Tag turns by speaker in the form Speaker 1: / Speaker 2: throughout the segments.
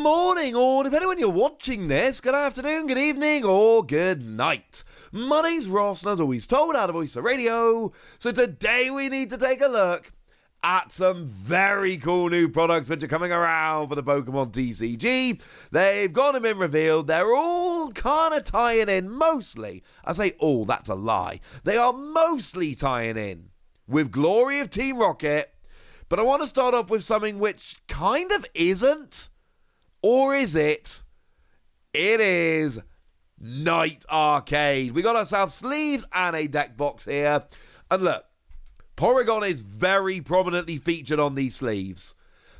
Speaker 1: morning, or depending on when you're watching this, good afternoon, good evening, or good night. My name's Ross, and as always told, out of Voice of Radio. So today we need to take a look at some very cool new products which are coming around for the Pokémon TCG. They've gone and been revealed. They're all kind of tying in mostly. I say all, that's a lie. They are mostly tying in with Glory of Team Rocket. But I want to start off with something which kind of isn't. Or is it? It is Night Arcade. We got ourselves sleeves and a deck box here. And look, Porygon is very prominently featured on these sleeves.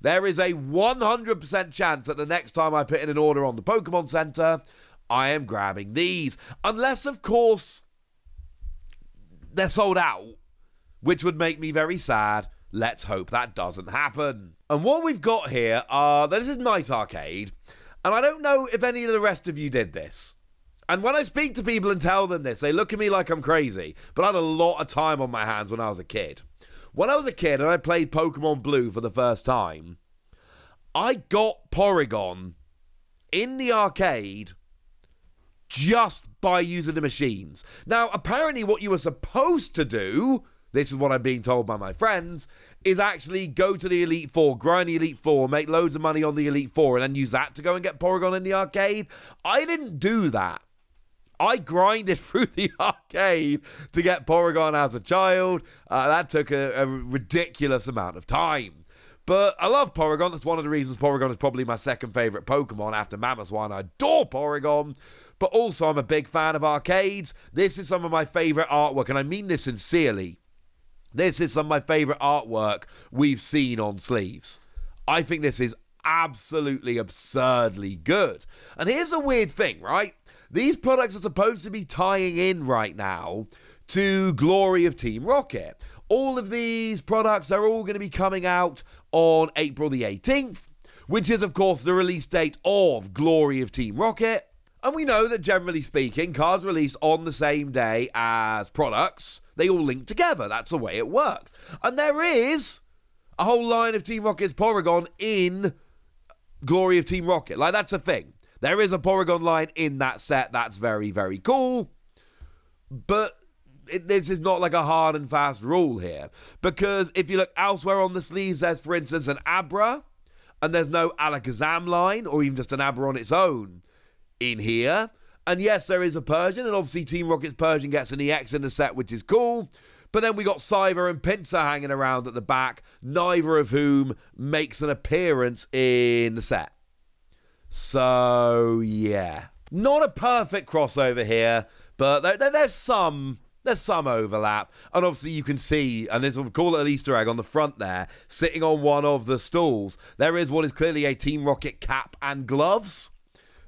Speaker 1: There is a 100% chance that the next time I put in an order on the Pokemon Center, I am grabbing these. Unless, of course, they're sold out, which would make me very sad. Let's hope that doesn't happen. And what we've got here this is Night Arcade, and I don't know if any of the rest of you did this. And when I speak to people and tell them this, they look at me like I'm crazy, but I had a lot of time on my hands when I was a kid. When I was a kid and I played Pokemon Blue for the first time, I got Porygon in the arcade just by using the machines. Now, apparently what you were supposed to do, this is what I'm being told by my friends, is actually go to the Elite Four, grind the Elite Four, make loads of money on the Elite Four, and then use that to go and get Porygon in the arcade. I didn't do that. I grinded through the arcade to get Porygon as a child. That took a ridiculous amount of time. But I love Porygon. That's one of the reasons Porygon is probably my second favourite Pokemon after Mamoswine. I adore Porygon. But also I'm a big fan of arcades. This is some of my favourite artwork, and I mean this sincerely. This is some of my favourite artwork we've seen on sleeves. I think this is absolutely absurdly good. And here's a weird thing, right? These products are supposed to be tying in right now to Glory of Team Rocket. All of these products are all going to be coming out on April the 18th, which is, of course, the release date of Glory of Team Rocket. And we know that, generally speaking, cards released on the same day as products, they all link together. That's the way it works. And there is a whole line of Team Rocket's Porygon in Glory of Team Rocket. Like, that's a thing. There is a Porygon line in that set. That's very, very cool. But this is not like a hard and fast rule here. Because if you look elsewhere on the sleeves, there's, for instance, an Abra. And there's no Alakazam line, or even just an Abra on its own in here. And yes, there is a Persian, and obviously Team Rocket's Persian gets an EX in the set, which is cool. But then we got Cyber and Pinsir hanging around at the back, neither of whom makes an appearance in the set. So, yeah. Not a perfect crossover here, but there's some overlap. And obviously you can see, and this will call it an Easter egg on the front there, sitting on one of the stools, there is what is clearly a Team Rocket cap and gloves.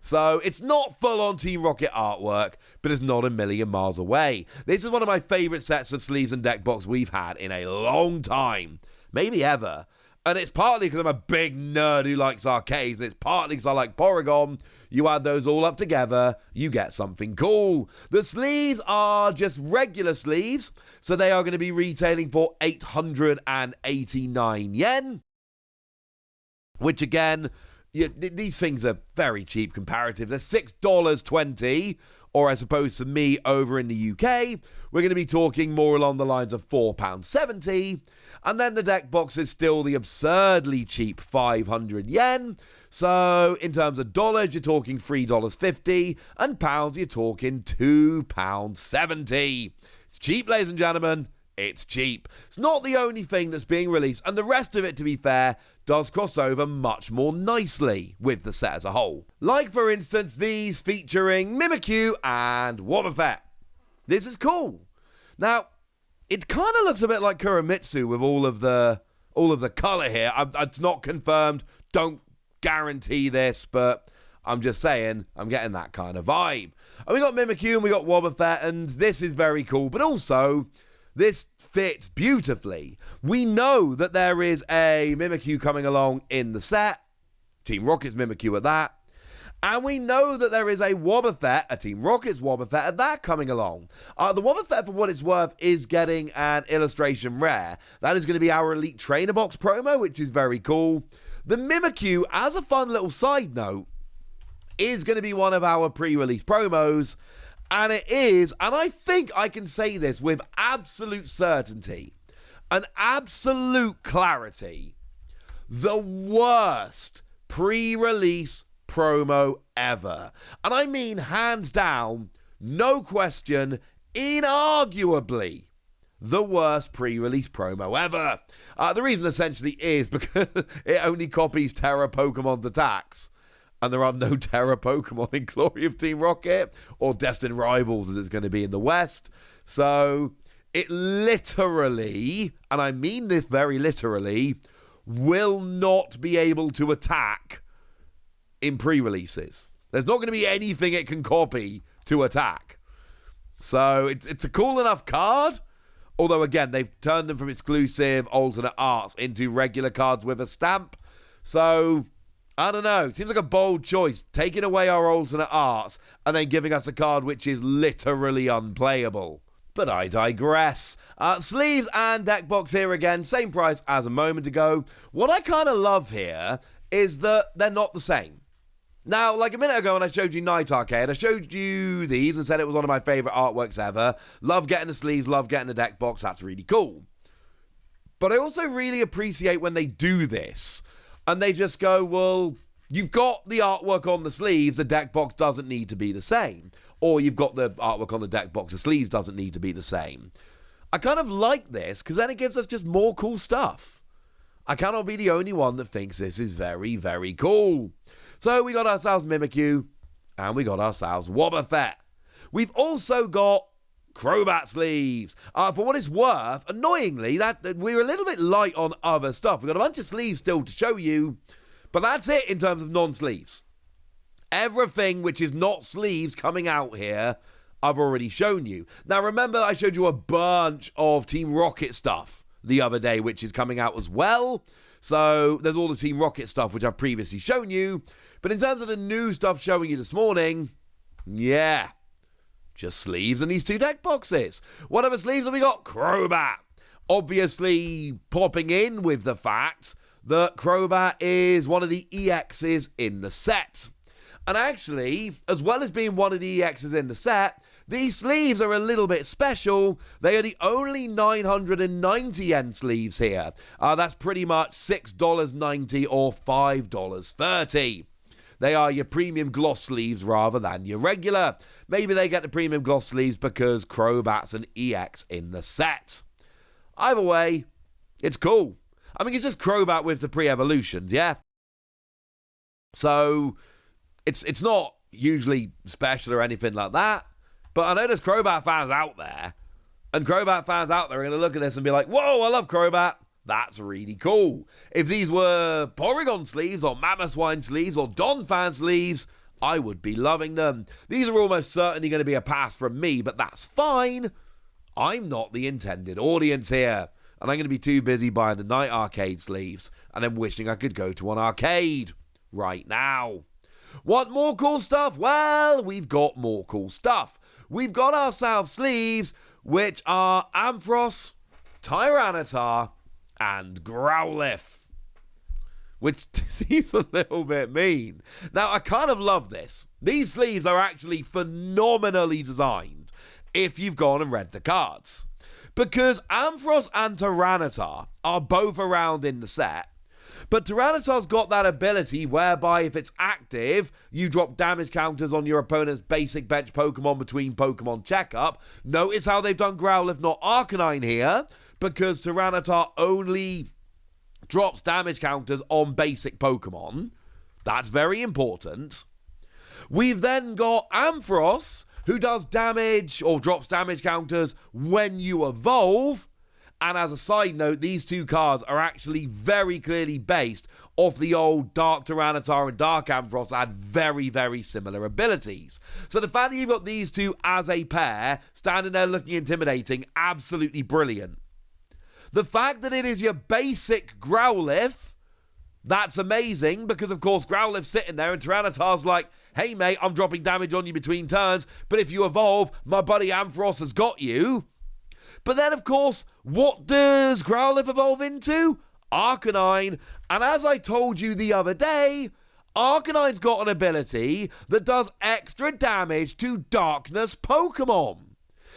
Speaker 1: So it's not full-on Team Rocket artwork, but it's not a million miles away. This is one of my favourite sets of sleeves and deck box we've had in a long time. Maybe ever. And it's partly because I'm a big nerd who likes arcades, and it's partly because I like Porygon. You add those all up together, you get something cool. The sleeves are just regular sleeves, so they are going to be retailing for 889 yen. Which again, these things are very cheap comparative. They're $6.20, or as opposed to me over in the UK, we're going to be talking more along the lines of £4.70. And then the deck box is still the absurdly cheap 500 yen. So in terms of dollars, you're talking $3.50, and pounds, you're talking £2.70. It's cheap, ladies and gentlemen. It's cheap. It's not the only thing that's being released, and the rest of it, to be fair, does cross over much more nicely with the set as a whole. Like, for instance, these featuring Mimikyu and Wobbuffet. This is cool. Now, it kind of looks a bit like Kuramitsu with all of the colour here. It's not confirmed. Don't guarantee this, but I'm just saying, I'm getting that kind of vibe. And we got Mimikyu and we got Wobbuffet, and this is very cool, but also this fits beautifully. We know that there is a Mimikyu coming along in the set. Team Rocket's Mimikyu at that. And we know that there is a Wobbuffet, a Team Rocket's Wobbuffet at that coming along. The Wobbuffet, for what it's worth, is getting an illustration rare. That is going to be our Elite Trainer Box promo, which is very cool. The Mimikyu, as a fun little side note, is going to be one of our pre-release promos, and it is, and I think I can say this with absolute certainty and absolute clarity, the worst pre-release promo ever. And I mean hands down, no question, inarguably the worst pre-release promo ever. The reason essentially is because it only copies Terra Pokemon's attacks. And there are no Terra Pokemon in Glory of Team Rocket or Destined Rivals as it's going to be in the West. So it literally, and I mean this very literally, will not be able to attack in pre-releases. There's not going to be anything it can copy to attack. So it's a cool enough card. Although, again, they've turned them from exclusive alternate arts into regular cards with a stamp. So I don't know. Seems like a bold choice, taking away our alternate arts and then giving us a card which is literally unplayable. But I digress. Sleeves and deck box here again, same price as a moment ago. What I kind of love here is that they're not the same. Now, like a minute ago when I showed you Night Arcade, I showed you these and said it was one of my favourite artworks ever. Love getting the sleeves, love getting the deck box, that's really cool. But I also really appreciate when they do this. And they just go, well, you've got the artwork on the sleeves, the deck box doesn't need to be the same. Or you've got the artwork on the deck box, the sleeves doesn't need to be the same. I kind of like this, because then it gives us just more cool stuff. I cannot be the only one that thinks this is very, very cool. So we got ourselves Mimikyu, and we got ourselves Wobbuffet. We've also got Crobat sleeves. For what it's worth, annoyingly, that we're a little bit light on other stuff. We've got a bunch of sleeves still to show you, but that's it in terms of non-sleeves. Everything which is not sleeves coming out here, I've already shown you. Now, remember, I showed you a bunch of Team Rocket stuff the other day, which is coming out as well. So there's all the Team Rocket stuff, which I've previously shown you. But in terms of the new stuff showing you this morning, yeah, just sleeves and these two deck boxes. What other sleeves have we got? Crobat. Obviously popping in with the fact that Crobat is one of the EXs in the set. And actually, as well as being one of the EXs in the set, these sleeves are a little bit special. They are the only 990 yen sleeves here. That's pretty much $6.90 or $5.30. They are your premium gloss sleeves rather than your regular. Maybe they get the premium gloss sleeves because Crobat's an EX in the set. Either way, it's cool. I mean, it's just Crobat with the pre-evolutions, yeah? So, it's not usually special or anything like that. But I know there's Crobat fans out there. And Crobat fans out there are going to look at this and be like, whoa, I love Crobat. That's really cool. If these were Porygon sleeves or Mamoswine sleeves or Donphan sleeves, I would be loving them. These are almost certainly going to be a pass from me, but that's fine. I'm not the intended audience here. And I'm going to be too busy buying the Night Arcade sleeves and then wishing I could go to an arcade right now. Want more cool stuff? Well, we've got more cool stuff. We've got ourselves sleeves, which are Ampharos, Tyranitar, and Growlithe, which seems a little bit mean. Now, I kind of love this. These sleeves are actually phenomenally designed if you've gone and read the cards. Because Ampharos and Tyranitar are both around in the set, but Tyranitar's got that ability whereby if it's active, you drop damage counters on your opponent's basic bench Pokemon between Pokemon checkup. Notice how they've done Growlithe, not Arcanine here, because Tyranitar only drops damage counters on basic Pokemon. That's very important. We've then got Ampharos, who does damage or drops damage counters when you evolve. And as a side note, these two cards are actually very clearly based off the old Dark Tyranitar and Dark Ampharos had very, very similar abilities. So the fact that you've got these two as a pair, standing there looking intimidating, absolutely brilliant. The fact that it is your basic Growlithe, that's amazing, because of course Growlithe's sitting there and Tyranitar's like, hey mate, I'm dropping damage on you between turns, but if you evolve, my buddy Ampharos has got you. But then, of course, what does Growlithe evolve into? Arcanine, and as I told you the other day, Arcanine's got an ability that does extra damage to Darkness Pokemon.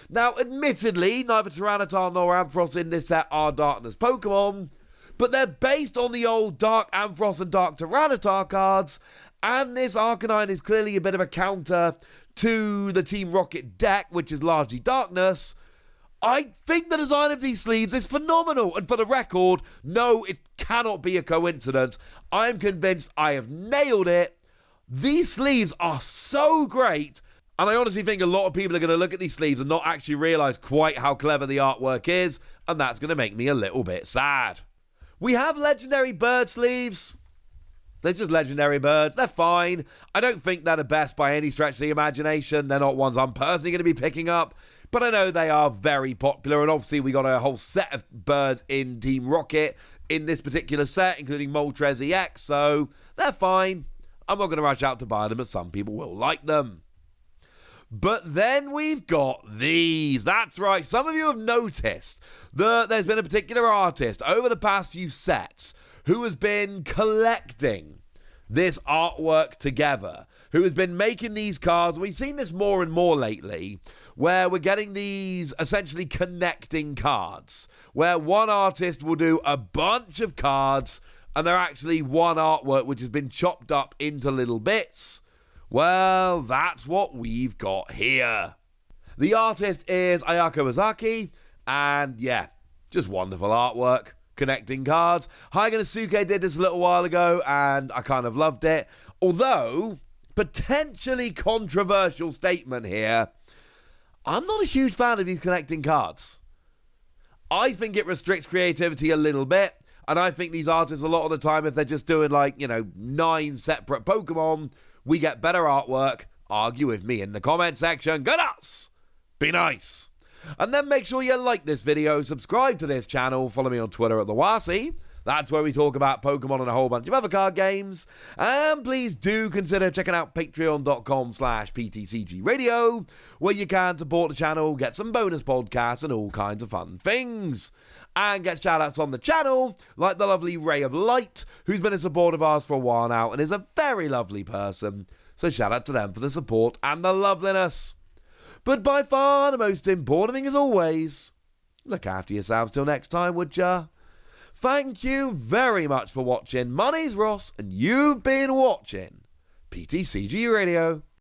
Speaker 1: Now, admittedly, neither Tyranitar nor Ampharos in this set are Darkness Pokemon, but they're based on the old Dark Ampharos and Dark Tyranitar cards, and this Arcanine is clearly a bit of a counter to the Team Rocket deck, which is largely Darkness. I think the design of these sleeves is phenomenal, and for the record, no, it cannot be a coincidence. I am convinced I have nailed it. These sleeves are so great, and I honestly think a lot of people are going to look at these sleeves and not actually realise quite how clever the artwork is, and that's going to make me a little bit sad. We have legendary bird sleeves. They're just legendary birds. They're fine. I don't think they're the best by any stretch of the imagination. They're not ones I'm personally going to be picking up. But I know they are very popular, and obviously we got a whole set of birds in Team Rocket in this particular set, including Moltres EX, so they're fine. I'm not going to rush out to buy them, but some people will like them. But then we've got these. That's right, some of you have noticed that there's been a particular artist over the past few sets who has been collecting this artwork together, who has been making these cards. We've seen this more and more lately, where we're getting these essentially connecting cards, where one artist will do a bunch of cards, and they're actually one artwork which has been chopped up into little bits. Well, that's what we've got here. The artist is Ayako Ozaki, and yeah, just wonderful artwork. Connecting cards. Haganasuke did this a little while ago, and I kind of loved it. Although, potentially controversial statement here, I'm not a huge fan of these connecting cards. I think it restricts creativity a little bit, and I think these artists a lot of the time, if they're just doing 9 separate Pokemon, we get better artwork. Argue with me in the comment section. Go nuts! Be nice! And then make sure you like this video, subscribe to this channel, follow me on Twitter at TheWasi. That's where we talk about Pokemon and a whole bunch of other card games. And please do consider checking out patreon.com/PTCGradio, where you can support the channel, get some bonus podcasts and all kinds of fun things. And get shoutouts on the channel, like the lovely Ray of Light, who's been a support of ours for a while now and is a very lovely person. So shout out to them for the support and the loveliness. But by far the most important thing, as always, look after yourselves till next time, would ya? Thank you very much for watching. My name's Ross, and you've been watching PTCG Radio.